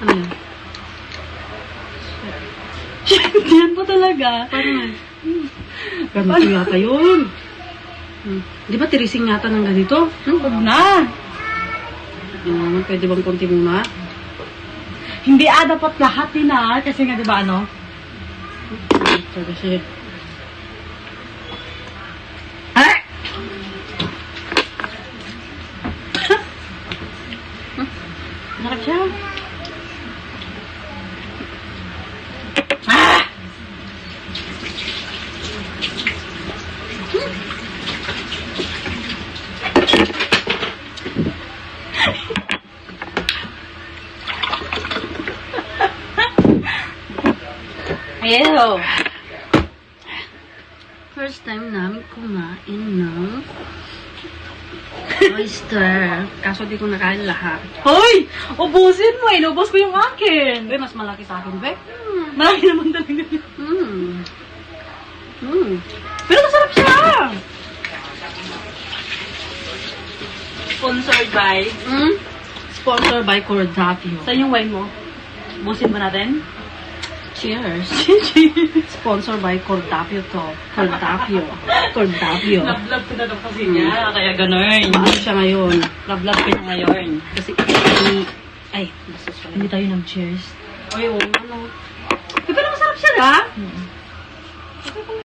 Ano yan? Yan po talaga. Parang ganito yata yun. Di ba tirising yata ng ganito? Huwag na. Pwede bang konti muna? Hindi dapat lahat din kasi nga diba ano? Ito kasi. Nakit siya. Ew. First time namin kumain ng oyster. Kaso di ko nakain lahat. Hoy! Ubusin mo eh. Ubus ko yung akin. Be, mas malaki sa akin, be. Malaki naman talaga. Pero masarap siya. Sponsored by. Sponsor by Cordapio. Saan yung wine mo? Ubusin ba natin? Cheers. Sponsor by Cordapio to. Cordapio. Love ko na daw kasi niya. Kaya ganun. Maano siya ngayon? Love ko na ngayon. Kasi, ay, basos pala. Hindi tayo nag-cheers. Ay, oo, ano. Pero masarap siya, ha?